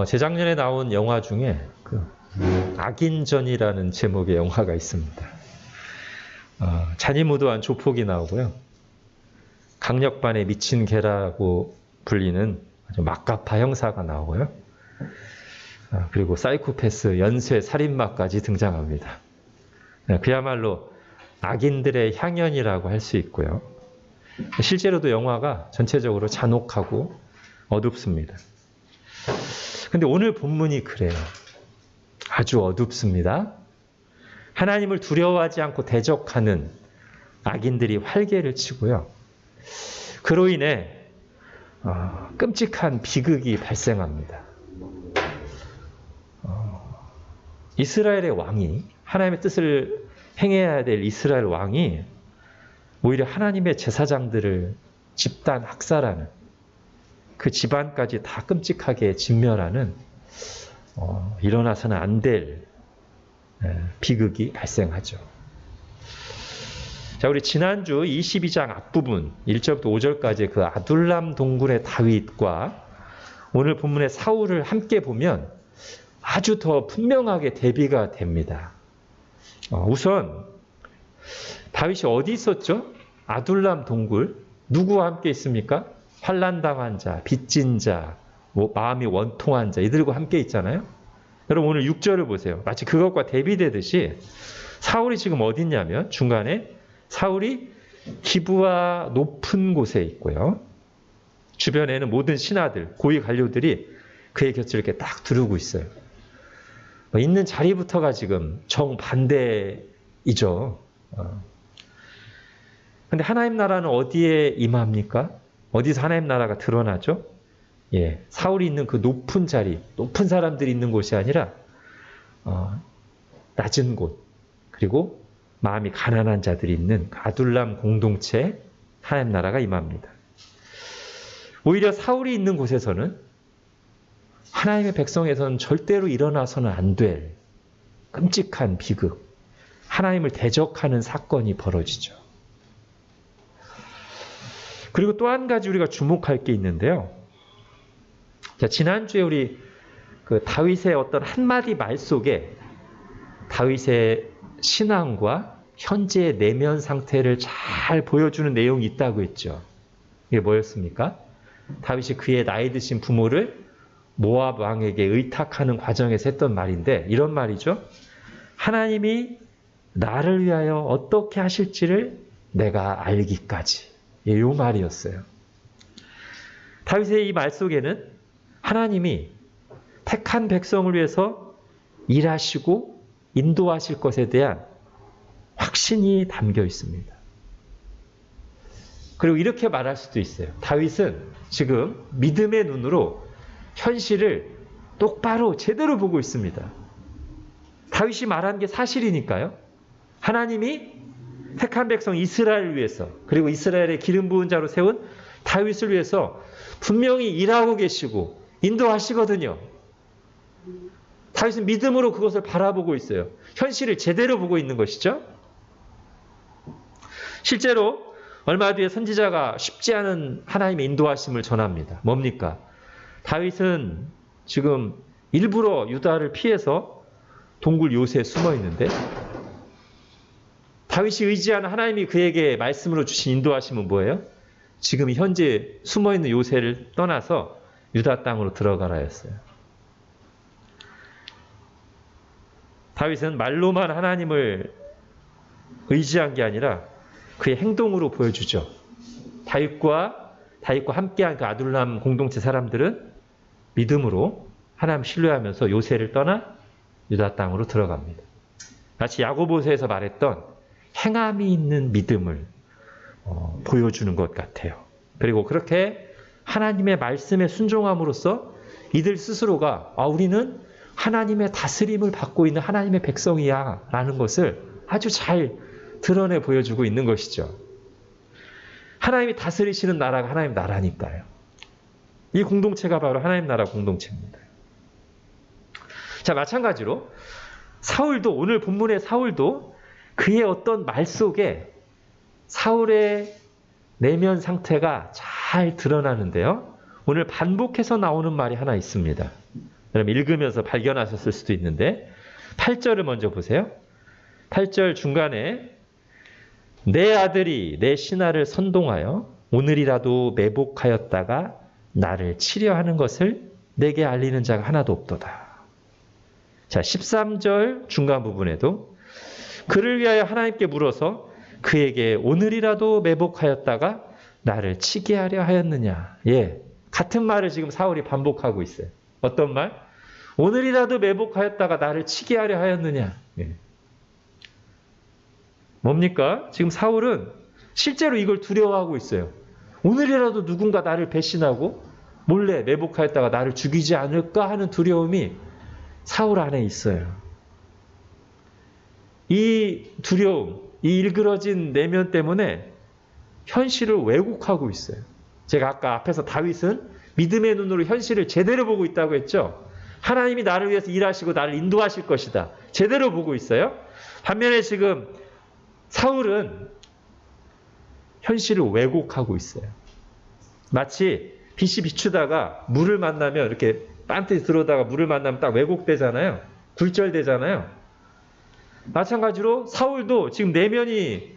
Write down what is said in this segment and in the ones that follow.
재작년에 나온 영화 중에 악인전이라는 제목의 영화가 있습니다. 잔인무도한 조폭이 나오고요. 강력반에 미친 개라고 불리는 아주 막가파 형사가 나오고요. 그리고 사이코패스 연쇄 살인마까지 등장합니다. 그야말로 악인들의 향연이라고 할 수 있고요. 실제로도 영화가 전체적으로 잔혹하고 어둡습니다. 근데 오늘 본문이 그래요. 아주 어둡습니다. 하나님을 두려워하지 않고 대적하는 악인들이 활개를 치고요. 그로 인해 끔찍한 비극이 발생합니다. 이스라엘의 왕이, 하나님의 뜻을 행해야 될 이스라엘 왕이 오히려 하나님의 제사장들을 집단 학살하는, 그 집안까지 다 끔찍하게 진멸하는 일어나서는 안 될 비극이 발생하죠. 자, 우리 지난주 22장 앞부분 1절부터 5절까지 그 아둘람 동굴의 다윗과 오늘 본문의 사울을 함께 보면 아주 더 분명하게 대비가 됩니다. 우선 다윗이 어디 있었죠? 아둘람 동굴. 누구와 함께 있습니까? 환난당한 자, 빚진 자, 마음이 원통한 자, 이들과 함께 있잖아요. 여러분 오늘 6절을 보세요. 마치 그것과 대비되듯이 사울이 지금 어디 있냐면 중간에 사울이 기브아 높은 곳에 있고요. 주변에는 모든 신하들, 고위 관료들이 그의 곁을 이렇게 딱 두르고 있어요. 있는 자리부터가 지금 정반대이죠. 근데 하나님 나라는 어디에 임합니까? 어디서 하나님 나라가 드러나죠? 예, 사울이 있는 그 높은 자리, 높은 사람들이 있는 곳이 아니라 낮은 곳, 그리고 마음이 가난한 자들이 있는 아둘람 공동체에 하나님 나라가 임합니다. 오히려 사울이 있는 곳에서는 하나님의 백성에서는 절대로 일어나서는 안 될 끔찍한 비극, 하나님을 대적하는 사건이 벌어지죠. 그리고 또 한 가지 우리가 주목할 게 있는데요. 자, 지난주에 우리 그 다윗의 어떤 한마디 말 속에 다윗의 신앙과 현재의 내면 상태를 잘 보여주는 내용이 있다고 했죠. 이게 뭐였습니까? 다윗이 그의 나이 드신 부모를 모압 왕에게 의탁하는 과정에서 했던 말인데 이런 말이죠. 하나님이 나를 위하여 어떻게 하실지를 내가 알기까지. 이 말이었어요. 다윗의 이 말 속에는 하나님이 택한 백성을 위해서 일하시고 인도하실 것에 대한 확신이 담겨 있습니다. 그리고 이렇게 말할 수도 있어요. 다윗은 지금 믿음의 눈으로 현실을 똑바로 제대로 보고 있습니다. 다윗이 말한 게 사실이니까요. 하나님이 택한 백성 이스라엘을 위해서, 그리고 이스라엘의 기름 부은 자로 세운 다윗을 위해서 분명히 일하고 계시고 인도하시거든요. 다윗은 믿음으로 그것을 바라보고 있어요. 현실을 제대로 보고 있는 것이죠. 실제로 얼마 뒤에 선지자가 쉽지 않은 하나님의 인도하심을 전합니다. 뭡니까? 다윗은 지금 일부러 유다를 피해서 동굴 요새에 숨어 있는데 다윗이 의지하는 하나님이 그에게 말씀으로 주신 인도하심은 뭐예요? 지금 현재 숨어있는 요새를 떠나서 유다 땅으로 들어가라 했어요. 다윗은 말로만 하나님을 의지한 게 아니라 그의 행동으로 보여주죠. 다윗과 함께한 그 아둘람 공동체 사람들은 믿음으로 하나님 신뢰하면서 요새를 떠나 유다 땅으로 들어갑니다. 마치 야고보서에서 말했던 행함이 있는 믿음을 보여주는 것 같아요. 그리고 그렇게 하나님의 말씀에 순종함으로써 이들 스스로가 우리는 하나님의 다스림을 받고 있는 하나님의 백성이야 라는 것을 아주 잘 드러내 보여주고 있는 것이죠. 하나님이 다스리시는 나라가 하나님 나라니까요. 이 공동체가 바로 하나님 나라 공동체입니다. 자, 마찬가지로 사울도, 오늘 본문의 사울도 그의 어떤 말 속에 사울의 내면 상태가 잘 드러나는데요. 오늘 반복해서 나오는 말이 하나 있습니다. 여러분 읽으면서 발견하셨을 수도 있는데 8절을 먼저 보세요. 8절 중간에 내 아들이 내 신하를 선동하여 오늘이라도 매복하였다가 나를 치려 하는 것을 내게 알리는 자가 하나도 없도다. 자, 13절 중간 부분에도 그를 위하여 하나님께 물어서 그에게 오늘이라도 매복하였다가 나를 치게 하려 하였느냐. 예, 같은 말을 지금 사울이 반복하고 있어요. 어떤 말? 오늘이라도 매복하였다가 나를 치게 하려 하였느냐. 예. 뭡니까? 지금 사울은 실제로 이걸 두려워하고 있어요. 오늘이라도 누군가 나를 배신하고 몰래 매복하였다가 나를 죽이지 않을까 하는 두려움이 사울 안에 있어요. 이 두려움, 이 일그러진 내면 때문에 현실을 왜곡하고 있어요. 제가 아까 앞에서 다윗은 믿음의 눈으로 현실을 제대로 보고 있다고 했죠. 하나님이 나를 위해서 일하시고 나를 인도하실 것이다. 제대로 보고 있어요. 반면에 지금 사울은 현실을 왜곡하고 있어요. 마치 빛이 비추다가 물을 만나면 이렇게 빤듯이 들어오다가 물을 만나면 딱 왜곡되잖아요. 굴절되잖아요. 마찬가지로 사울도 지금 내면이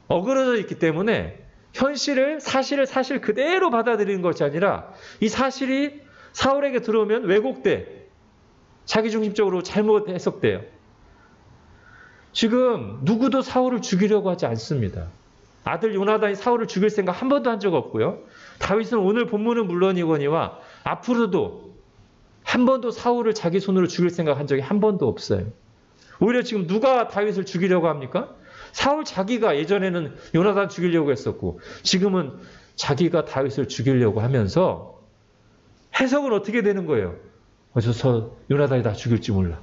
어그러져 있기 때문에 현실을 사실 그대로 받아들이는 것이 아니라 이 사실이 사울에게 들어오면 왜곡돼. 자기중심적으로 잘못 해석돼요. 지금 누구도 사울을 죽이려고 하지 않습니다. 아들 요나단이 사울을 죽일 생각 한 번도 한 적 없고요. 다윗은 오늘 본문은 물론이거니와 앞으로도 한 번도 사울을 자기 손으로 죽일 생각 한 적이 한 번도 없어요. 오히려 지금 누가 다윗을 죽이려고 합니까? 사울 자기가 예전에는 요나단 죽이려고 했었고 지금은 자기가 다윗을 죽이려고 하면서 해석은 어떻게 되는 거예요? 저 요나단이 나 죽일지 몰라.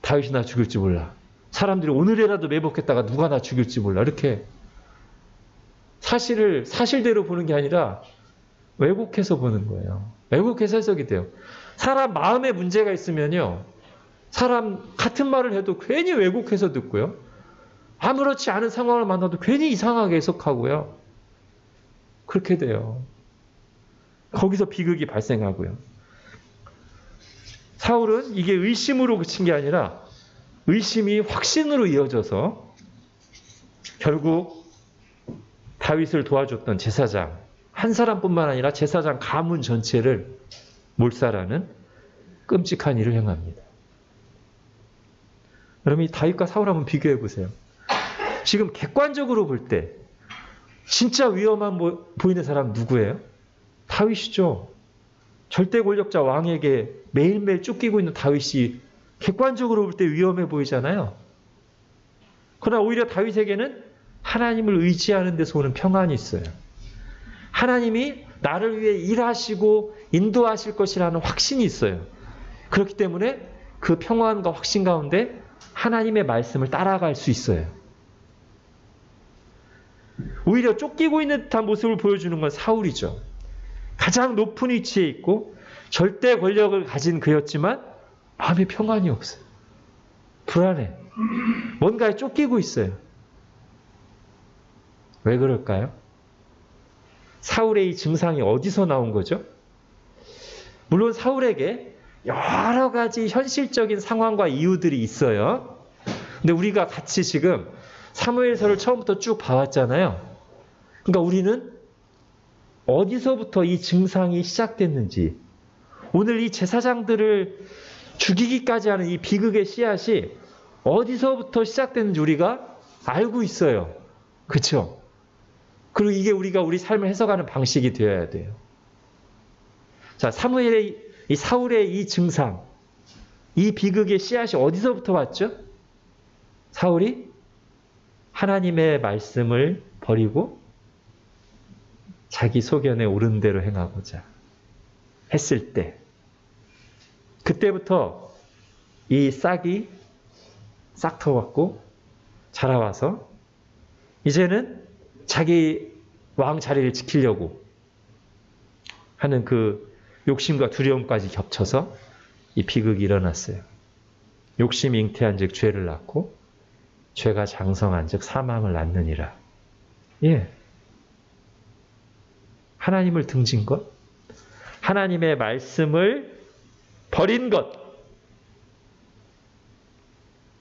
다윗이 나 죽일지 몰라. 사람들이 오늘이라도 매복했다가 누가 나 죽일지 몰라. 이렇게 사실을 사실대로 보는 게 아니라 왜곡해서 보는 거예요. 왜곡해서 해석이 돼요. 사람 마음에 문제가 있으면요. 사람 같은 말을 해도 괜히 왜곡해서 듣고요. 아무렇지 않은 상황을 만나도 괜히 이상하게 해석하고요. 그렇게 돼요. 거기서 비극이 발생하고요. 사울은 이게 의심으로 그친 게 아니라 의심이 확신으로 이어져서 결국 다윗을 도와줬던 제사장 한 사람뿐만 아니라 제사장 가문 전체를 몰살하는 끔찍한 일을 행합니다. 여러분 이 다윗과 사울 한번 비교해 보세요. 지금 객관적으로 볼 때 진짜 위험한 보이는 사람 누구예요? 다윗이죠. 절대 권력자 왕에게 매일매일 쫓기고 있는 다윗이 객관적으로 볼 때 위험해 보이잖아요. 그러나 오히려 다윗에게는 하나님을 의지하는 데서 오는 평안이 있어요. 하나님이 나를 위해 일하시고 인도하실 것이라는 확신이 있어요. 그렇기 때문에 그 평안과 확신 가운데 하나님의 말씀을 따라갈 수 있어요. 오히려 쫓기고 있는 듯한 모습을 보여주는 건 사울이죠. 가장 높은 위치에 있고 절대 권력을 가진 그였지만 마음에 평안이 없어요. 불안해. 뭔가에 쫓기고 있어요. 왜 그럴까요? 사울의 이 증상이 어디서 나온 거죠? 물론 사울에게 여러 가지 현실적인 상황과 이유들이 있어요. 근데 우리가 같이 지금 사무엘서를 처음부터 쭉 봐왔잖아요. 그러니까 우리는 어디서부터 이 증상이 시작됐는지, 오늘 이 제사장들을 죽이기까지 하는 이 비극의 씨앗이 어디서부터 시작됐는지 우리가 알고 있어요. 그렇죠? 그리고 이게 우리가 우리 삶을 해석하는 방식이 되어야 돼요. 자, 이 사울의 이 증상, 이 비극의 씨앗이 어디서부터 왔죠? 사울이 하나님의 말씀을 버리고 자기 소견에 오른 대로 행하고자 했을 때, 그때부터 이 싹이 싹 터왔고 자라와서 이제는 자기 왕 자리를 지키려고 하는 그 욕심과 두려움까지 겹쳐서 이 비극이 일어났어요. 욕심이 잉태한 즉 죄를 낳고 죄가 장성한 즉 사망을 낳느니라. 예. 하나님을 등진 것, 하나님의 말씀을 버린 것.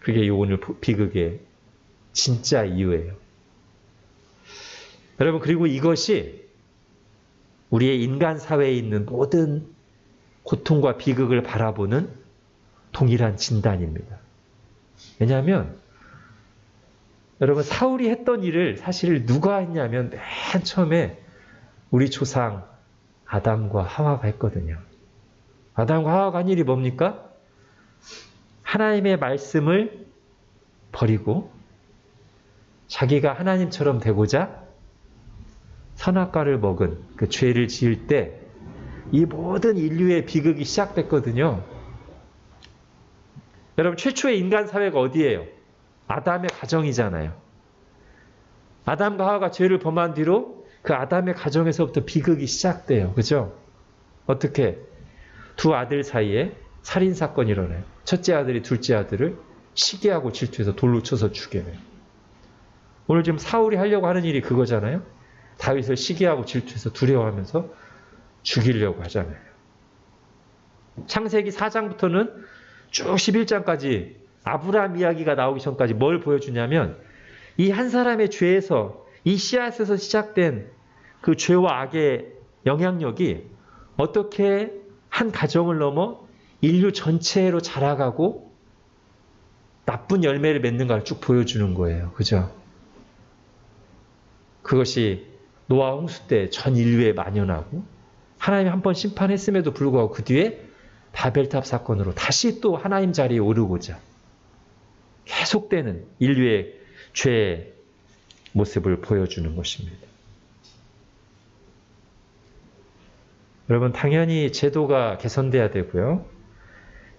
그게 오늘 비극의 진짜 이유예요. 여러분, 그리고 이것이 우리의 인간 사회에 있는 모든 고통과 비극을 바라보는 동일한 진단입니다. 왜냐하면 여러분, 사울이 했던 일을 사실 누가 했냐면 맨 처음에 우리 조상 아담과 하와가 했거든요. 아담과 하와가 한 일이 뭡니까? 하나님의 말씀을 버리고 자기가 하나님처럼 되고자 선악과를 먹은 그 죄를 지을 때 이 모든 인류의 비극이 시작됐거든요. 여러분, 최초의 인간 사회가 어디예요? 아담의 가정이잖아요. 아담과 하와가 죄를 범한 뒤로 그 아담의 가정에서부터 비극이 시작돼요. 그죠? 어떻게? 두 아들 사이에 살인사건이 일어나요. 첫째 아들이 둘째 아들을 시기하고 질투해서 돌로 쳐서 죽여요. 오늘 지금 사울이 하려고 하는 일이 그거잖아요. 다윗을 시기하고 질투해서 두려워하면서 죽이려고 하잖아요. 창세기 4장부터는 쭉 11장까지 아브라함 이야기가 나오기 전까지 뭘 보여주냐면 이 한 사람의 죄에서, 이 씨앗에서 시작된 그 죄와 악의 영향력이 어떻게 한 가정을 넘어 인류 전체로 자라가고 나쁜 열매를 맺는가를 쭉 보여주는 거예요. 그죠? 그것이 노아 홍수 때 전 인류에 만연하고 하나님이 한 번 심판했음에도 불구하고 그 뒤에 바벨탑 사건으로 다시 또 하나님 자리에 오르고자 계속되는 인류의 죄의 모습을 보여주는 것입니다. 여러분, 당연히 제도가 개선돼야 되고요.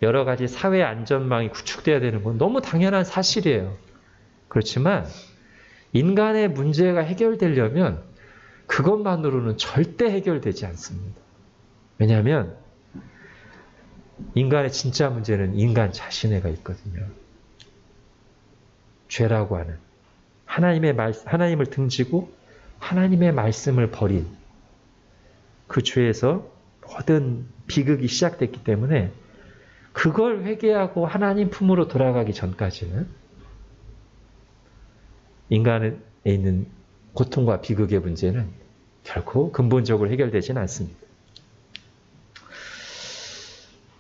여러 가지 사회 안전망이 구축돼야 되는 건 너무 당연한 사실이에요. 그렇지만 인간의 문제가 해결되려면 그것만으로는 절대 해결되지 않습니다. 왜냐하면 인간의 진짜 문제는 인간 자신에가 있거든요. 죄라고 하는 하나님을 등지고 하나님의 말씀을 버린 그 죄에서 모든 비극이 시작됐기 때문에 그걸 회개하고 하나님 품으로 돌아가기 전까지는 인간에 있는 고통과 비극의 문제는 결코 근본적으로 해결되지는 않습니다.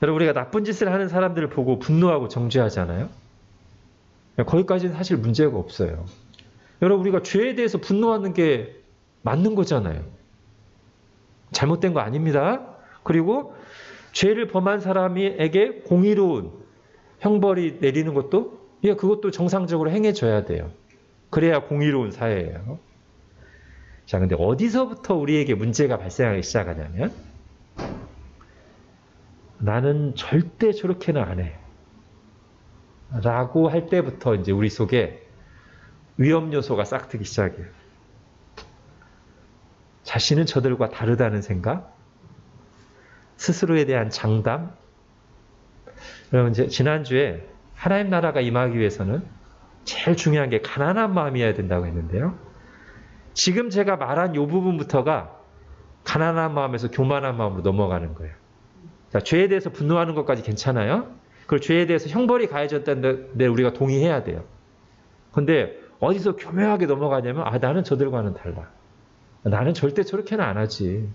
여러분, 우리가 나쁜 짓을 하는 사람들을 보고 분노하고 정죄하잖아요. 거기까지는 사실 문제가 없어요. 여러분, 우리가 죄에 대해서 분노하는 게 맞는 거잖아요. 잘못된 거 아닙니다. 그리고 죄를 범한 사람에게 공의로운 형벌이 내리는 것도 그것도 정상적으로 행해져야 돼요. 그래야 공의로운 사회예요. 자, 근데 어디서부터 우리에게 문제가 발생하기 시작하냐면 나는 절대 저렇게는 안 해. 라고 할 때부터 이제 우리 속에 위험 요소가 싹트기 시작해요. 자신은 저들과 다르다는 생각, 스스로에 대한 장담. 여러분, 이제 지난주에 하나님 나라가 임하기 위해서는 제일 중요한 게 가난한 마음이어야 된다고 했는데요. 지금 제가 말한 이 부분부터가 가난한 마음에서 교만한 마음으로 넘어가는 거예요. 자, 죄에 대해서 분노하는 것까지 괜찮아요. 그리고 죄에 대해서 형벌이 가해졌다는데 우리가 동의해야 돼요. 근데 어디서 교묘하게 넘어가냐면 나는 저들과는 달라. 나는 절대 저렇게는 안 하지.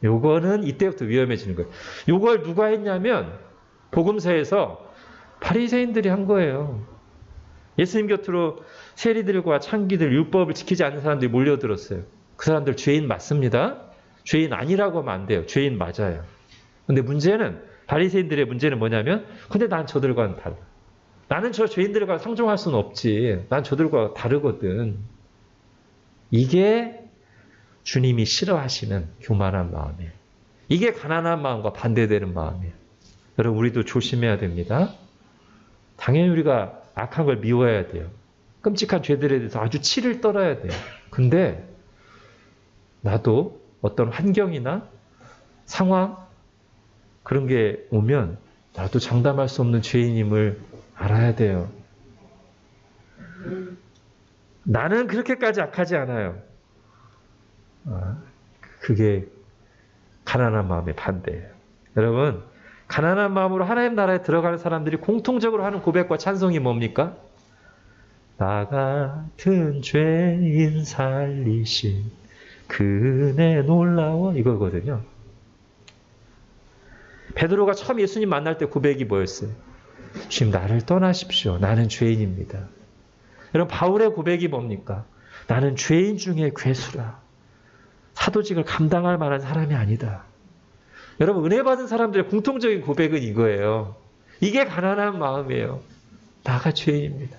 요거는 이때부터 위험해지는 거예요. 요걸 누가 했냐면 복음서에서 바리새인들이 한 거예요. 예수님 곁으로 세리들과 창기들, 율법을 지키지 않는 사람들이 몰려들었어요. 그 사람들 죄인 맞습니다. 죄인 아니라고 하면 안 돼요. 죄인 맞아요. 근데 문제는, 바리새인들의 문제는 뭐냐면 근데 난 저들과는 달라. 나는 저 죄인들과 상종할 수는 없지. 난 저들과 다르거든. 이게 주님이 싫어하시는 교만한 마음이에요. 이게 가난한 마음과 반대되는 마음이에요. 여러분, 우리도 조심해야 됩니다. 당연히 우리가 악한 걸 미워해야 돼요. 끔찍한 죄들에 대해서 아주 치를 떨어야 돼요. 근데 나도 어떤 환경이나 상황 그런 게 오면 나도 장담할 수 없는 죄인임을 알아야 돼요. 나는 그렇게까지 악하지 않아요. 그게 가난한 마음의 반대예요. 여러분, 가난한 마음으로 하나님 나라에 들어가는 사람들이 공통적으로 하는 고백과 찬송이 뭡니까? 나 같은 죄인 살리신 그 은혜 놀라워, 이거거든요. 베드로가 처음 예수님 만날 때 고백이 뭐였어요? 주님, 나를 떠나십시오. 나는 죄인입니다. 여러분, 바울의 고백이 뭡니까? 나는 죄인 중에 괴수라. 사도직을 감당할 만한 사람이 아니다. 여러분, 은혜 받은 사람들의 공통적인 고백은 이거예요. 이게 가난한 마음이에요. 나가 죄인입니다.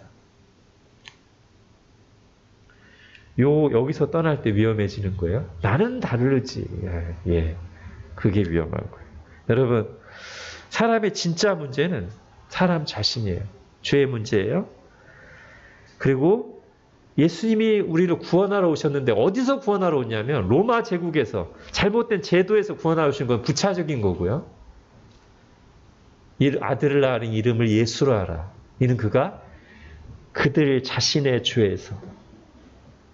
여기서 떠날 때 위험해지는 거예요. 나는 다르지. 예, 그게 위험한 거예요. 여러분, 사람의 진짜 문제는 사람 자신이에요. 죄의 문제예요. 그리고 예수님이 우리를 구원하러 오셨는데 어디서 구원하러 오냐면 로마 제국에서 잘못된 제도에서 구원하러 오신 건 부차적인 거고요. 아들을 낳은 이름을 예수로 하라. 이는 그가 그들 자신의 죄에서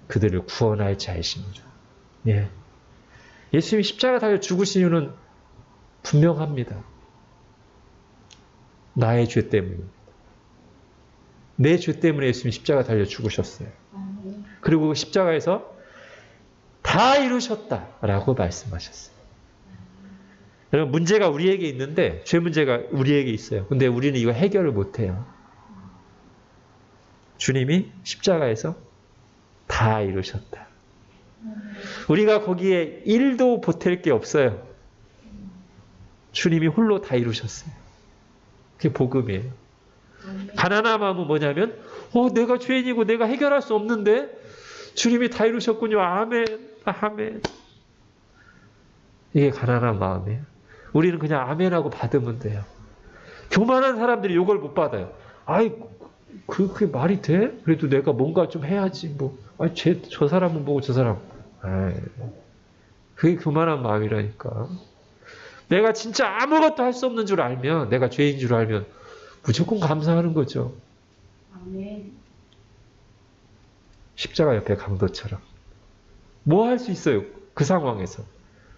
그들을 구원할 자이십니다. 예. 예수님이 십자가 달려 죽으신 이유는 분명합니다. 나의 죄 때문입니다. 내 죄 때문에 예수님이 십자가 달려 죽으셨어요. 그리고 십자가에서 다 이루셨다라고 말씀하셨어요. 여러분, 문제가 우리에게 있는데 죄 문제가 우리에게 있어요. 근데 우리는 이거 해결을 못해요. 주님이 십자가에서 다 이루셨다. 우리가 거기에 1도 보탤 게 없어요. 주님이 홀로 다 이루셨어요. 그게 복음이에요. 가난한 마음은 뭐냐면 내가 죄인이고 내가 해결할 수 없는데 주님이 다 이루셨군요. 아멘. 아멘. 이게 가난한 마음이에요. 우리는 그냥 아멘하고 받으면 돼요. 교만한 사람들이 이걸 못 받아요. 아이, 그게 말이 돼? 그래도 내가 뭔가 좀 해야지. 저 사람은 보고 저 사람. 그게 교만한 마음이라니까. 내가 진짜 아무것도 할 수 없는 줄 알면, 내가 죄인 줄 알면 무조건 감사하는 거죠. 아멘. 십자가 옆에 강도처럼. 뭐 할 수 있어요? 그 상황에서.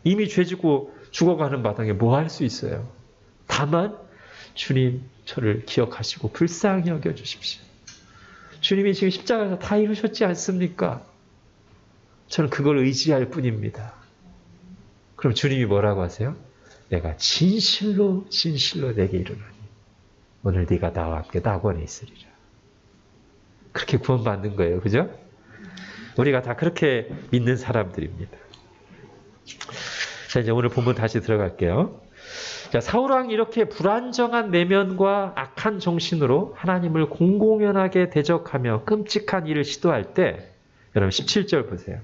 이미 죄 짓고 죽어가는 마당에 뭐 할 수 있어요? 다만 주님 저를 기억하시고 불쌍히 여겨주십시오. 주님이 지금 십자가에서 다 이루셨지 않습니까? 저는 그걸 의지할 뿐입니다. 그럼 주님이 뭐라고 하세요? 내가 진실로 내게 이르노니 오늘 네가 나와 함께 낙원에 있으리라. 그렇게 구원받는 거예요. 그죠? 우리가 다 그렇게 믿는 사람들입니다. 자, 이제 오늘 본문 다시 들어갈게요. 자, 사울왕이 이렇게 불안정한 내면과 악한 정신으로 하나님을 공공연하게 대적하며 끔찍한 일을 시도할 때, 여러분 17절 보세요.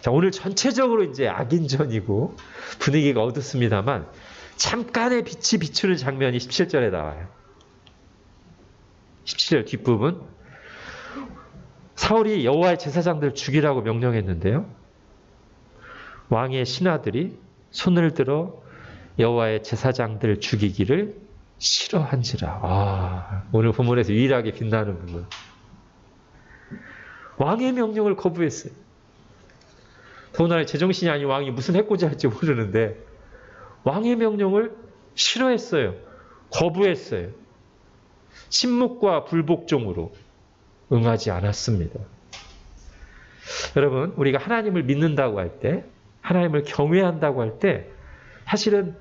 자, 오늘 전체적으로 이제 악인전이고 분위기가 어둡습니다만 잠깐의 빛이 비추는 장면이 17절에 나와요. 17절 뒷부분. 사울이 여호와의 제사장들을 죽이라고 명령했는데요. 왕의 신하들이 손을 들어 여호와의 제사장들 죽이기를 싫어한지라. 오늘 본문에서 유일하게 빛나는 부분. 왕의 명령을 거부했어요. 더군다나 제정신이 아닌 왕이 무슨 해코지 할지 모르는데 왕의 명령을 싫어했어요. 거부했어요. 침묵과 불복종으로 응하지 않았습니다. 여러분, 우리가 하나님을 믿는다고 할 때, 하나님을 경외한다고 할 때 사실은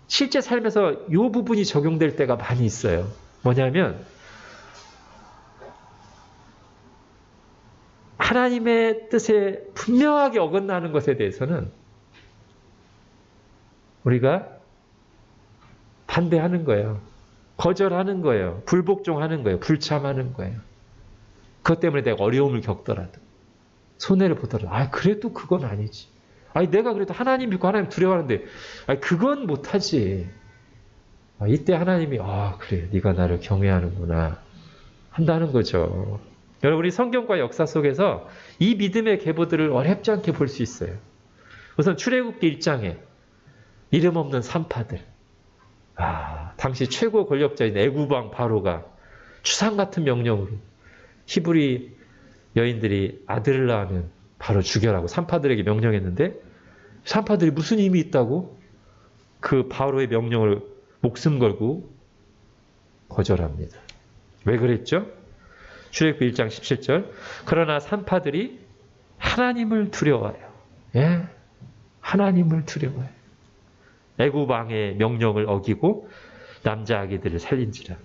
실제 삶에서 이 부분이 적용될 때가 많이 있어요. 뭐냐면 하나님의 뜻에 분명하게 어긋나는 것에 대해서는 우리가 반대하는 거예요. 거절하는 거예요. 불복종하는 거예요. 불참하는 거예요. 그것 때문에 내가 어려움을 겪더라도 손해를 보더라도 그래도 그건 아니지. 내가 그래도 하나님 믿고 하나님 두려워하는데 그건 못하지. 이때 하나님이 그래 네가 나를 경외하는구나 한다는 거죠. 여러분, 우리 성경과 역사 속에서 이 믿음의 계보들을 어렵지 않게 볼 수 있어요. 우선 출애굽기 1장에 이름 없는 산파들. 당시 최고 권력자인 애굽왕 바로가 추상 같은 명령으로 히브리 여인들이 아들을 낳으면 바로 죽여라고 산파들에게 명령했는데 산파들이 무슨 힘이 있다고 그 바로의 명령을 목숨 걸고 거절합니다. 왜 그랬죠? 출애굽기 1장 17절. 그러나 산파들이 하나님을 두려워해요. 예? 하나님을 두려워해요. 애굽 왕의 명령을 어기고 남자 아기들을 살린지라.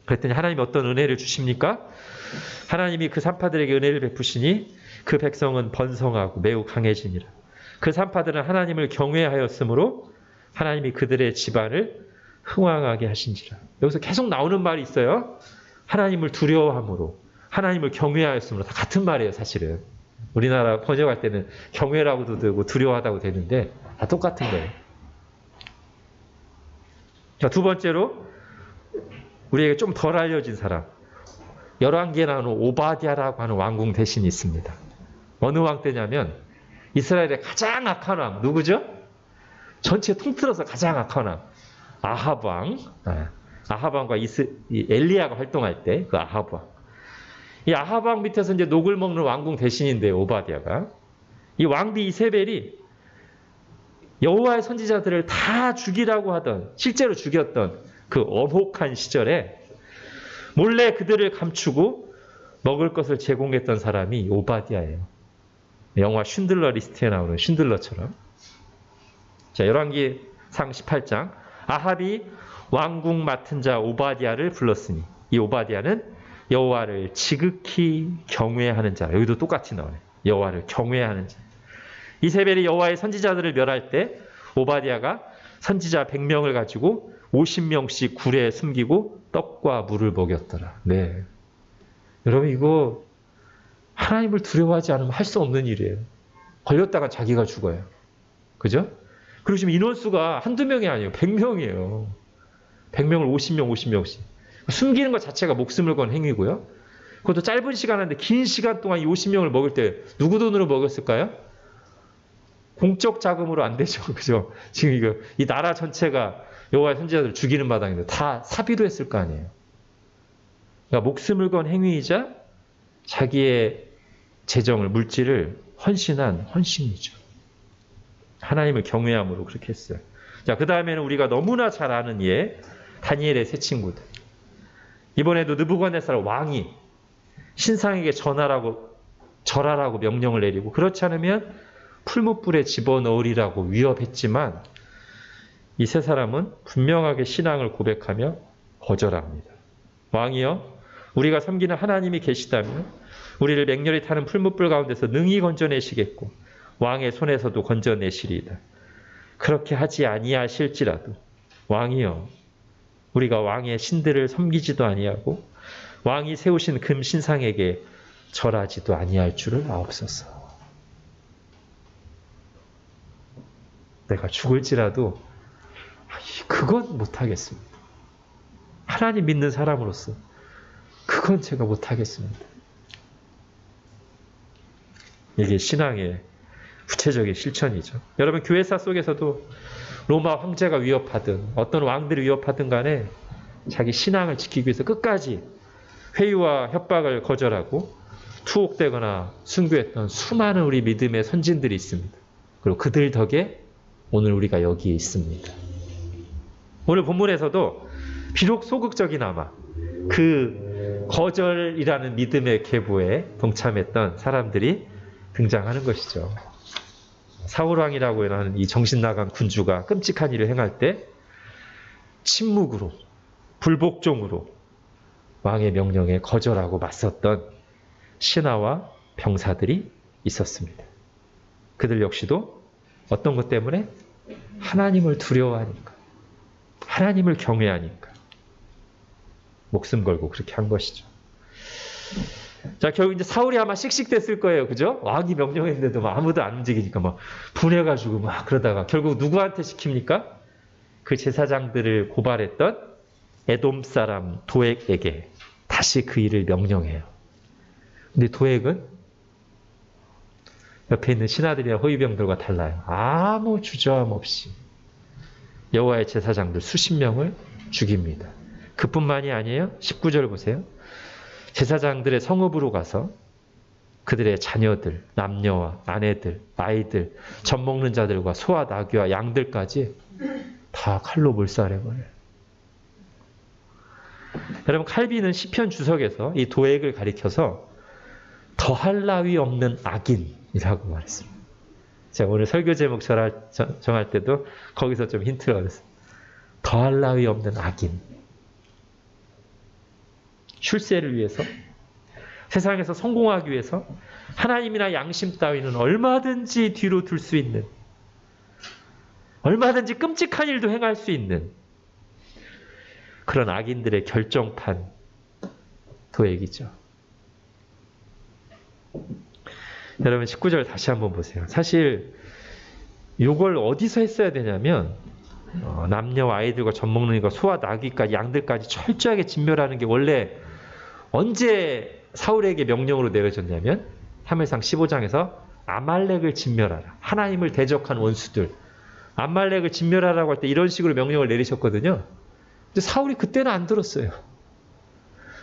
그랬더니 하나님이 어떤 은혜를 주십니까? 하나님이 그 산파들에게 은혜를 베푸시니 그 백성은 번성하고 매우 강해지니라. 그 산파들은 하나님을 경외하였으므로 하나님이 그들의 집안을 흥왕하게 하신지라. 여기서 계속 나오는 말이 있어요. 하나님을 두려워함으로, 하나님을 경외하였으므로. 다 같은 말이에요, 사실은. 우리나라 번역할 때는 경외라고도 되고 두려워하다고 되는데 다 똑같은 거예요. 자, 두 번째로 우리에게 좀 덜 알려진 사람, 열왕기에 나오는 오바댜라고 하는 왕궁 대신이 있습니다. 어느 왕 때냐면 이스라엘의 가장 악한 왕, 누구죠? 전체 통틀어서 가장 악한 왕, 아합 왕. 아합 왕과 엘리야가 활동할 때 그 아합 왕. 이 아합 왕 밑에서 이제 녹을 먹는 왕궁 대신인데요, 오바댜가. 이 왕비 이세벨이 여호와의 선지자들을 다 죽이라고 하던, 실제로 죽였던 그 엄혹한 시절에 몰래 그들을 감추고 먹을 것을 제공했던 사람이 오바댜예요. 영화 쉰들러 리스트에 나오는 쉰들러처럼. 자, 열왕기상 18장. 아합이 왕궁 맡은 자 오바댜를 불렀으니, 이 오바댜는 여호와를 지극히 경외하는 자. 여기도 똑같이 나오네. 여호와를 경외하는 자. 이세벨이 여호와의 선지자들을 멸할 때 오바댜가 선지자 100명을 가지고 50명씩 굴에 숨기고 떡과 물을 먹였더라. 네. 여러분, 이거 하나님을 두려워하지 않으면 할 수 없는 일이에요. 걸렸다가 자기가 죽어요. 그죠? 그리고 지금 인원수가 한두 명이 아니에요. 100명이에요. 100명을 50명씩. 숨기는 것 자체가 목숨을 건 행위고요. 그것도 짧은 시간 한데 긴 시간 동안 이 50명을 먹을 때 누구 돈으로 먹였을까요? 공적 자금으로 안 되죠. 그죠? 지금 이 나라 전체가 여호와의 선지자들을 죽이는 마당인데 다 사비로 했을 거 아니에요. 그러니까 목숨을 건 행위이자 자기의 재정을, 물질을 헌신한 헌신이죠. 하나님을 경외함으로 그렇게 했어요. 자, 그 다음에는 우리가 너무나 잘 아는 예, 다니엘의 세 친구들. 이번에도 느부갓네살 왕이 신상에게 절하라고 명령을 내리고, 그렇지 않으면 풀무불에 집어넣으리라고 위협했지만 이 세 사람은 분명하게 신앙을 고백하며 거절합니다. 왕이여, 우리가 섬기는 하나님이 계시다면 우리를 맹렬히 타는 풀무불 가운데서 능히 건져내시겠고 왕의 손에서도 건져내시리이다. 그렇게 하지 아니하실지라도 왕이여, 우리가 왕의 신들을 섬기지도 아니하고 왕이 세우신 금 신상에게 절하지도 아니할 줄을 아옵소서. 내가 죽을지라도 그건 못하겠습니다. 하나님 믿는 사람으로서 그건 제가 못하겠습니다. 이게 신앙의 구체적인 실천이죠. 여러분, 교회사 속에서도 로마 황제가 위협하든 어떤 왕들이 위협하든 간에 자기 신앙을 지키기 위해서 끝까지 회유와 협박을 거절하고 투옥되거나 순교했던 수많은 우리 믿음의 선진들이 있습니다. 그리고 그들 덕에 오늘 우리가 여기에 있습니다. 오늘 본문에서도 비록 소극적이나마 그 거절이라는 믿음의 계보에 동참했던 사람들이 등장하는 것이죠. 사울왕이라고 하는 이 정신나간 군주가 끔찍한 일을 행할 때 침묵으로, 불복종으로 왕의 명령에 거절하고 맞섰던 신하와 병사들이 있었습니다. 그들 역시도 어떤 것 때문에? 하나님을 두려워하니까, 하나님을 경외하니까 목숨 걸고 그렇게 한 것이죠. 자, 결국 이제 사울이 아마 씩씩댔을 거예요. 그죠? 왕이 명령했는데도 막 아무도 안 움직이니까 막 분해가지고 막 그러다가 결국 누구한테 시킵니까? 그 제사장들을 고발했던 에돔 사람 도액에게 다시 그 일을 명령해요. 근데 도액은 옆에 있는 신하들이나 호위병들과 달라요. 아무 주저함 없이 여호와의 제사장들 수십 명을 죽입니다. 그뿐만이 아니에요. 19절 보세요. 제사장들의 성읍으로 가서 그들의 자녀들, 남녀와 아내들, 아이들, 젖 먹는 자들과 소와 나귀와 양들까지 다 칼로 몰살해버려요. 여러분 칼빈은 시편 주석에서 이 도액을 가리켜서 더할 나위 없는 악인이라고 말했습니다. 제가 오늘 설교 제목 정할 때도 거기서 좀 힌트를 얻었어요. 더할 나위 없는 악인. 출세를 위해서, 세상에서 성공하기 위해서 하나님이나 양심 따위는 얼마든지 뒤로 둘 수 있는, 얼마든지 끔찍한 일도 행할 수 있는 그런 악인들의 결정판 도액이죠. 여러분 19절 다시 한번 보세요. 사실 이걸 어디서 했어야 되냐면 남녀와 아이들과 젖먹는 이가 소와 나귀까지 양들까지 철저하게 진멸하는 게 원래 언제 사울에게 명령으로 내려졌냐면 사무엘상 15장에서 아말렉을 진멸하라. 하나님을 대적한 원수들. 아말렉을 진멸하라고 할 때 이런 식으로 명령을 내리셨거든요. 근데 사울이 그때는 안 들었어요.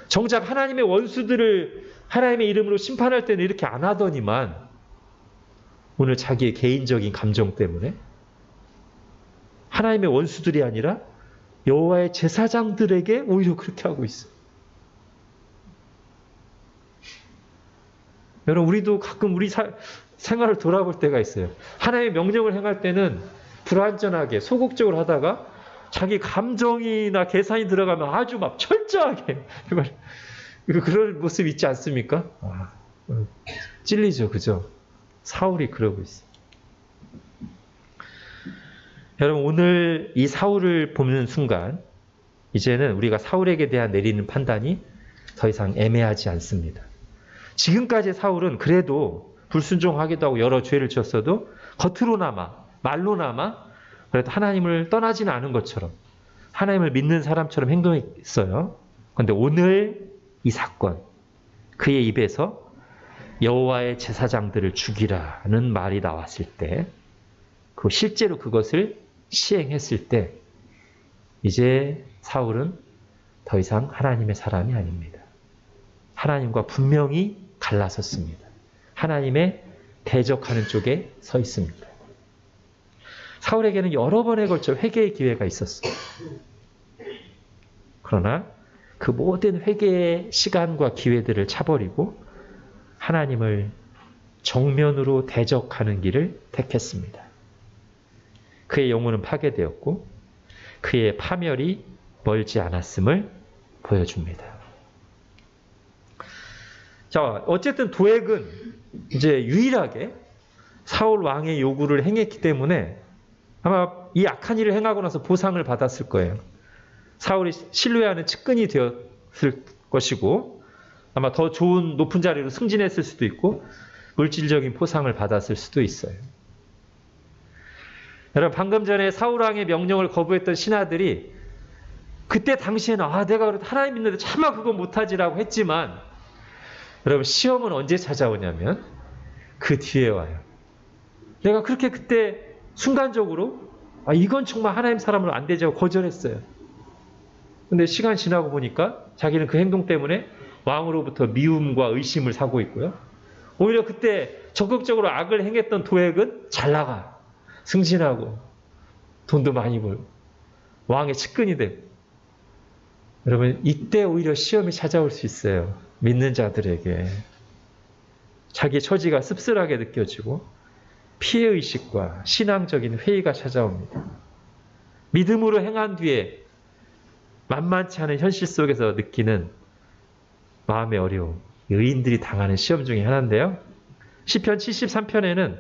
정작 하나님의 원수들을 하나님의 이름으로 심판할 때는 이렇게 안 하더니만 오늘 자기의 개인적인 감정 때문에 하나님의 원수들이 아니라 여호와의 제사장들에게 오히려 그렇게 하고 있어요. 여러분 우리도 가끔 우리 생활을 돌아볼 때가 있어요. 하나님의 명령을 행할 때는 불완전하게 소극적으로 하다가 자기 감정이나 계산이 들어가면 아주 막 철저하게 그런 모습 있지 않습니까? 찔리죠, 그죠? 사울이 그러고 있어요. 여러분 오늘 이 사울을 보는 순간 이제는 우리가 사울에게 대한 내리는 판단이 더 이상 애매하지 않습니다. 지금까지 사울은 그래도 불순종하기도 하고 여러 죄를 지었어도 겉으로나마 말로나마 그래도 하나님을 떠나지는 않은 것처럼 하나님을 믿는 사람처럼 행동했어요. 그런데 오늘 이 사건, 그의 입에서 여호와의 제사장들을 죽이라는 말이 나왔을 때, 실제로 그것을 시행했을 때 이제 사울은 더 이상 하나님의 사람이 아닙니다. 하나님과 분명히 갈라섰습니다. 하나님의 대적하는 쪽에 서 있습니다. 사울에게는 여러 번에 걸쳐 회개의 기회가 있었어요. 그러나 그 모든 회개의 시간과 기회들을 차버리고 하나님을 정면으로 대적하는 길을 택했습니다. 그의 영혼은 파괴되었고 그의 파멸이 멀지 않았음을 보여줍니다. 자, 어쨌든 도액은 이제 유일하게 사울 왕의 요구를 행했기 때문에 아마 이 악한 일을 행하고 나서 보상을 받았을 거예요. 사울이 신뢰하는 측근이 되었을 것이고 아마 더 좋은 높은 자리로 승진했을 수도 있고 물질적인 포상을 받았을 수도 있어요. 여러분 방금 전에 사울 왕의 명령을 거부했던 신하들이 그때 당시에는 내가 하나님 믿는데 차마 그거 못하지라고 했지만 여러분 시험은 언제 찾아오냐면 그 뒤에 와요. 내가 그렇게 그때 순간적으로 이건 정말 하나님 사람으로 안 되지 하고 거절했어요. 근데 시간 지나고 보니까 자기는 그 행동 때문에 왕으로부터 미움과 의심을 사고 있고요. 오히려 그때 적극적으로 악을 행했던 도액은 잘 나가. 승진하고 돈도 많이 벌고 왕의 측근이 되고. 여러분 이때 오히려 시험이 찾아올 수 있어요. 믿는 자들에게. 자기 처지가 씁쓸하게 느껴지고 피해의식과 신앙적인 회의가 찾아옵니다. 믿음으로 행한 뒤에 만만치 않은 현실 속에서 느끼는 마음의 어려움, 의인들이 당하는 시험 중에 하나인데요. 시편 73편에는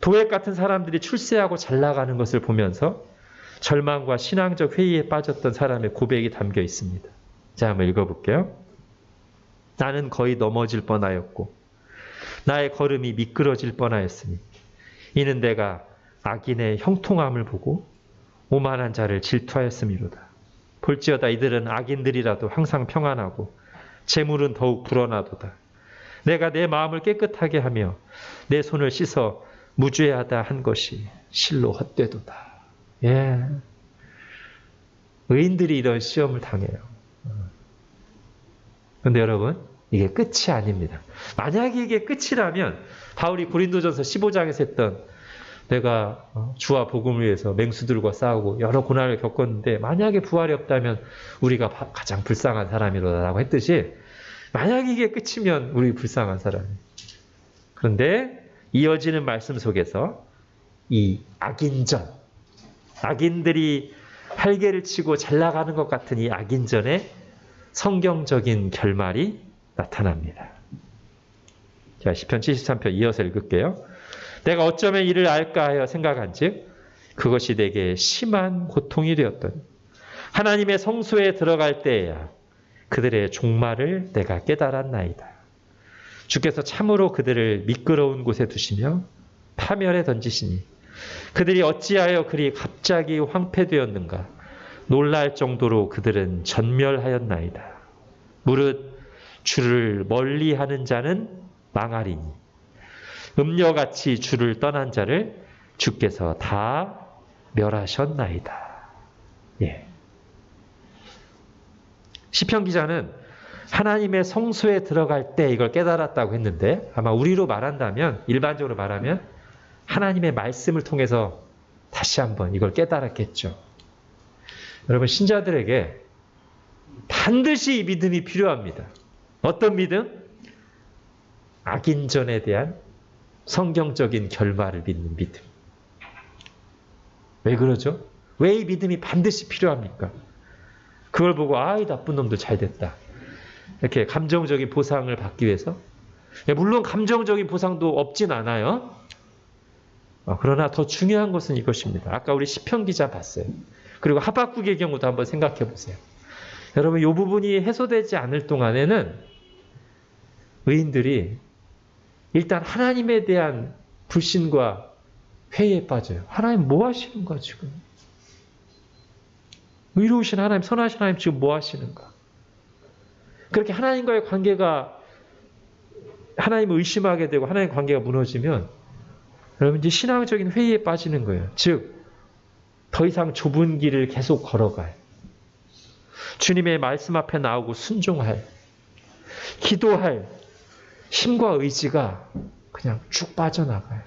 도액 같은 사람들이 출세하고 잘 나가는 것을 보면서 절망과 신앙적 회의에 빠졌던 사람의 고백이 담겨 있습니다. 자, 한번 읽어볼게요. 나는 거의 넘어질 뻔하였고 나의 걸음이 미끄러질 뻔하였으니 이는 내가 악인의 형통함을 보고 오만한 자를 질투하였음이로다. 볼지어다 이들은 악인들이라도 항상 평안하고 재물은 더욱 불어나도다. 내가 내 마음을 깨끗하게 하며 내 손을 씻어 무죄하다 한 것이 실로 헛되도다. 예. 의인들이 이런 시험을 당해요. 그런데 여러분 이게 끝이 아닙니다. 만약에 이게 끝이라면 바울이 고린도전서 15장에서 했던 내가 주와 복음을 위해서 맹수들과 싸우고 여러 고난을 겪었는데 만약에 부활이 없다면 우리가 가장 불쌍한 사람이로라고 했듯이 만약에 이게 끝이면 우리 불쌍한 사람이에요. 그런데 이어지는 말씀 속에서 이 악인전, 악인들이 활개를 치고 잘 나가는 것 같은 이 악인전의 성경적인 결말이 나타납니다. 자, 시편 73편 이어서 읽을게요. 내가 어쩌면 이를 알까 하여 생각한즉 그것이 내게 심한 고통이 되었더니 하나님의 성소에 들어갈 때에야 그들의 종말을 내가 깨달았나이다. 주께서 참으로 그들을 미끄러운 곳에 두시며 파멸에 던지시니 그들이 어찌하여 그리 갑자기 황폐되었는가. 놀랄 정도로 그들은 전멸하였나이다. 무릇 주를 멀리하는 자는 망하리니 음녀같이 주를 떠난 자를 주께서 다 멸하셨나이다. 예. 시편 기자는 하나님의 성소에 들어갈 때 이걸 깨달았다고 했는데 아마 우리로 말한다면, 일반적으로 말하면 하나님의 말씀을 통해서 다시 한번 이걸 깨달았겠죠. 여러분, 신자들에게 반드시 이 믿음이 필요합니다. 어떤 믿음? 악인전에 대한 성경적인 결말을 믿는 믿음. 왜 그러죠? 왜 이 믿음이 반드시 필요합니까? 그걸 보고 이 나쁜 놈도 잘 됐다. 이렇게 감정적인 보상을 받기 위해서. 물론 감정적인 보상도 없진 않아요. 그러나 더 중요한 것은 이것입니다. 아까 우리 시편 기자 봤어요. 그리고 하박국의 경우도 한번 생각해 보세요. 여러분, 이 부분이 해소되지 않을 동안에는 의인들이 일단 하나님에 대한 불신과 회의에 빠져요. 하나님 뭐 하시는 거야 지금? 의로우신 하나님, 선하신 하나님 지금 뭐 하시는가? 그렇게 하나님과의 관계가, 하나님을 의심하게 되고 하나님의 관계가 무너지면 여러분 이제 신앙적인 회의에 빠지는 거예요. 즉 더 이상 좁은 길을 계속 걸어가요. 주님의 말씀 앞에 나오고 순종할, 기도할 힘과 의지가 그냥 쭉 빠져나가요.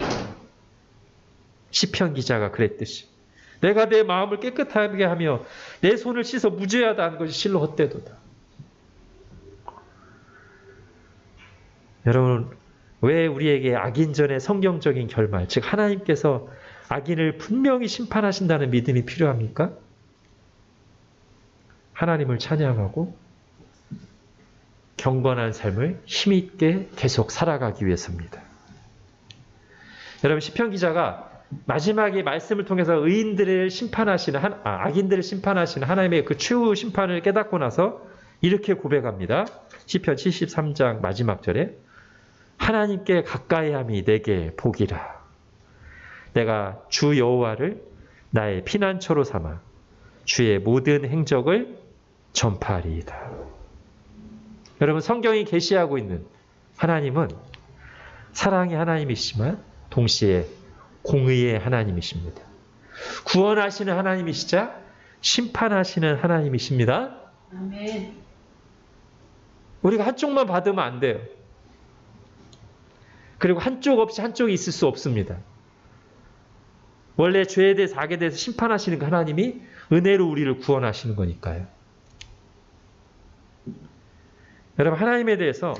시편 기자가 그랬듯이 내가 내 마음을 깨끗하게 하며 내 손을 씻어 무죄하다 하는 것이 실로 헛되도다. 여러분, 왜 우리에게 악인전의 성경적인 결말, 즉 하나님께서 악인을 분명히 심판하신다는 믿음이 필요합니까? 하나님을 찬양하고 경건한 삶을 힘있게 계속 살아가기 위해서입니다. 여러분, 시편 기자가 마지막에 말씀을 통해서 의인들을 심판하시는, 악인들을 심판하시는 하나님의 그 최후 심판을 깨닫고 나서 이렇게 고백합니다. 시편 73장 마지막 절에 하나님께 가까이함이 내게 복이라. 내가 주 여호와를 나의 피난처로 삼아 주의 모든 행적을 전파하리이다. 여러분, 성경이 계시하고 있는 하나님은 사랑의 하나님이시지만 동시에 공의의 하나님이십니다. 구원하시는 하나님이시자 심판하시는 하나님이십니다. 아멘. 우리가 한쪽만 받으면 안 돼요. 그리고 한쪽 없이 한쪽이 있을 수 없습니다. 원래 죄에 대해서 악에 대해서 심판하시는 그 하나님이 은혜로 우리를 구원하시는 거니까요. 여러분, 하나님에 대해서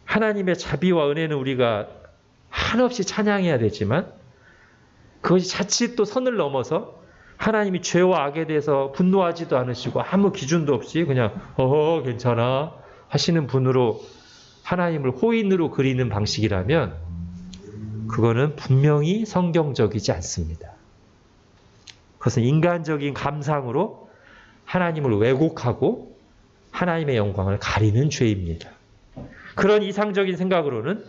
하나님의 자비와 은혜는 우리가 한없이 찬양해야 되지만 그것이 자칫 또 선을 넘어서 하나님이 죄와 악에 대해서 분노하지도 않으시고 아무 기준도 없이 그냥 괜찮아 하시는 분으로 하나님을 호인으로 그리는 방식이라면 그거는 분명히 성경적이지 않습니다. 그것은 인간적인 감상으로 하나님을 왜곡하고 하나님의 영광을 가리는 죄입니다. 그런 이상적인 생각으로는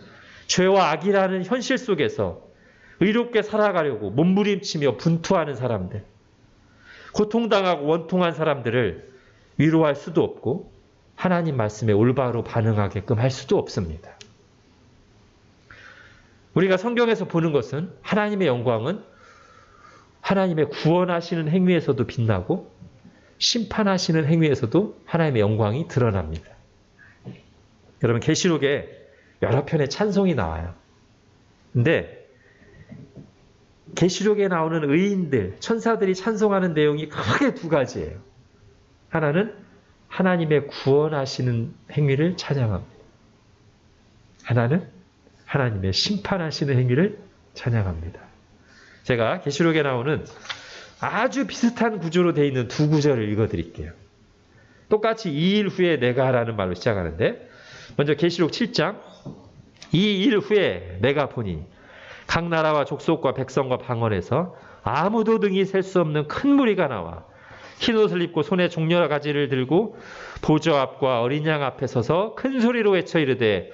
죄와 악이라는 현실 속에서 의롭게 살아가려고 몸부림치며 분투하는 사람들, 고통당하고 원통한 사람들을 위로할 수도 없고 하나님 말씀에 올바로 반응하게끔 할 수도 없습니다. 우리가 성경에서 보는 것은 하나님의 영광은 하나님의 구원하시는 행위에서도 빛나고 심판하시는 행위에서도 하나님의 영광이 드러납니다. 여러분, 계시록에 여러 편의 찬송이 나와요. 근데 계시록에 나오는 의인들, 천사들이 찬송하는 내용이 크게 두 가지예요. 하나는 하나님의 구원하시는 행위를 찬양합니다. 하나는 하나님의 심판하시는 행위를 찬양합니다. 제가 계시록에 나오는 아주 비슷한 구조로 되어 있는 두 구절을 읽어드릴게요. 똑같이 2일 후에 내가 라는 말로 시작하는데, 먼저 계시록 7장 2일 후에 내가 보니 각 나라와 족속과 백성과 방언에서 아무도 등이 셀 수 없는 큰 무리가 나와 흰옷을 입고 손에 종려 가지를 들고 보좌 앞과 어린 양 앞에 서서 큰 소리로 외쳐 이르되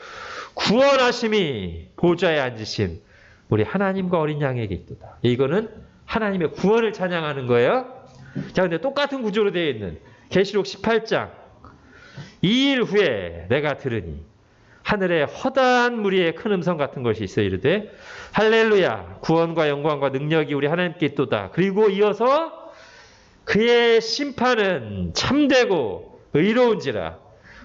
구원하심이 보좌에 앉으신 우리 하나님과 어린 양에게 있도다. 이거는 하나님의 구원을 찬양하는 거예요. 자, 근데 똑같은 구조로 되어 있는 계시록 18장 2일 후에 내가 들으니 하늘에 허다한 무리의 큰 음성 같은 것이 있어 이르되 할렐루야 구원과 영광과 능력이 우리 하나님께 있도다. 그리고 이어서 그의 심판은 참되고 의로운지라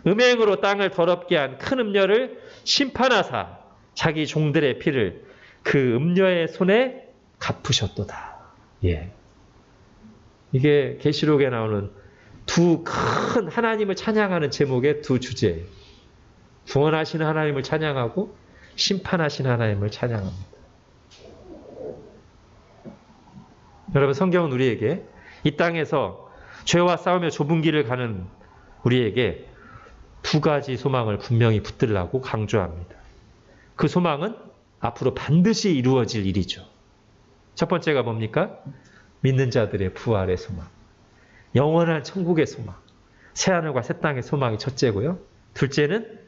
음행으로 땅을 더럽게 한 큰 음녀를 심판하사 자기 종들의 피를 그 음녀의 손에 갚으셨도다. 예. 이게 계시록에 나오는 두 큰 하나님을 찬양하는 제목의 두 주제예요. 구원하시는 하나님을 찬양하고 심판하시는 하나님을 찬양합니다. 여러분, 성경은 우리에게 이 땅에서 죄와 싸우며 좁은 길을 가는 우리에게 두 가지 소망을 분명히 붙들라고 강조합니다. 그 소망은 앞으로 반드시 이루어질 일이죠. 첫 번째가 뭡니까? 믿는 자들의 부활의 소망. 영원한 천국의 소망. 새하늘과 새 땅의 소망이 첫째고요. 둘째는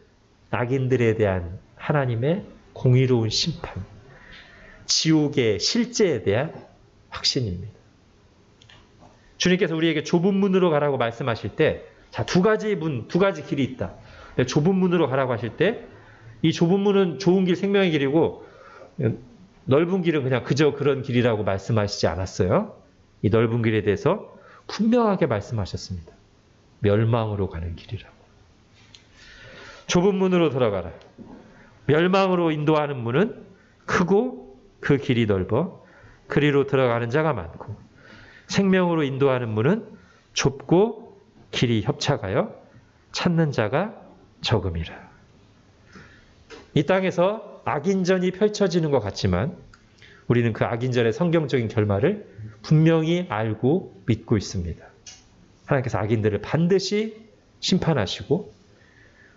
악인들에 대한 하나님의 공의로운 심판. 지옥의 실제에 대한 확신입니다. 주님께서 우리에게 좁은 문으로 가라고 말씀하실 때, 자, 두 가지 길이 있다. 좁은 문으로 가라고 하실 때, 이 좁은 문은 좋은 길, 생명의 길이고, 넓은 길은 그냥 그저 그런 길이라고 말씀하시지 않았어요. 이 넓은 길에 대해서 분명하게 말씀하셨습니다. 멸망으로 가는 길이라고. 좁은 문으로 들어가라. 멸망으로 인도하는 문은 크고 그 길이 넓어 그리로 들어가는 자가 많고, 생명으로 인도하는 문은 좁고 길이 협착하여 찾는 자가 적음이라. 이 땅에서 악인전이 펼쳐지는 것 같지만 우리는 그 악인전의 성경적인 결말을 분명히 알고 믿고 있습니다. 하나님께서 악인들을 반드시 심판하시고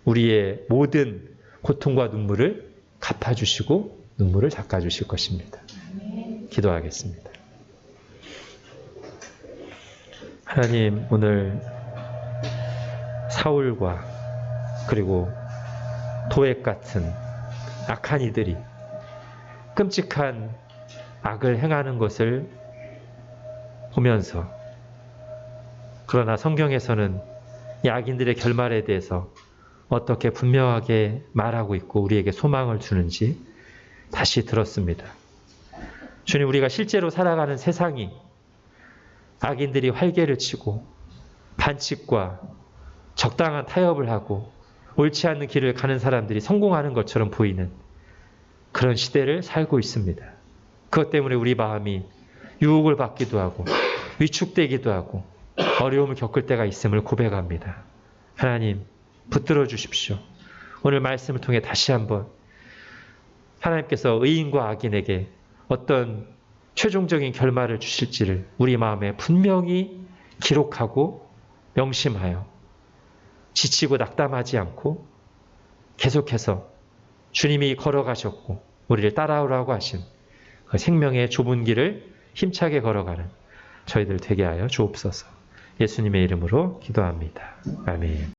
우리의 모든 고통과 눈물을 갚아주시고 눈물을 닦아주실 것입니다. 기도하겠습니다. 하나님, 오늘 사울과 그리고 도액 같은 악한 이들이 끔찍한 악을 행하는 것을 보면서, 그러나 성경에서는 이 악인들의 결말에 대해서 어떻게 분명하게 말하고 있고 우리에게 소망을 주는지 다시 들었습니다. 주님, 우리가 실제로 살아가는 세상이 악인들이 활개를 치고 반칙과 적당한 타협을 하고 옳지 않는 길을 가는 사람들이 성공하는 것처럼 보이는 그런 시대를 살고 있습니다. 그것 때문에 우리 마음이 유혹을 받기도 하고 위축되기도 하고 어려움을 겪을 때가 있음을 고백합니다. 하나님, 붙들어 주십시오. 오늘 말씀을 통해 다시 한번 하나님께서 의인과 악인에게 어떤 최종적인 결말을 주실지를 우리 마음에 분명히 기록하고 명심하여 지치고 낙담하지 않고 계속해서 주님이 걸어가셨고 우리를 따라오라고 하신 그 생명의 좁은 길을 힘차게 걸어가는 저희들 되게 하여 주옵소서. 예수님의 이름으로 기도합니다. 아멘.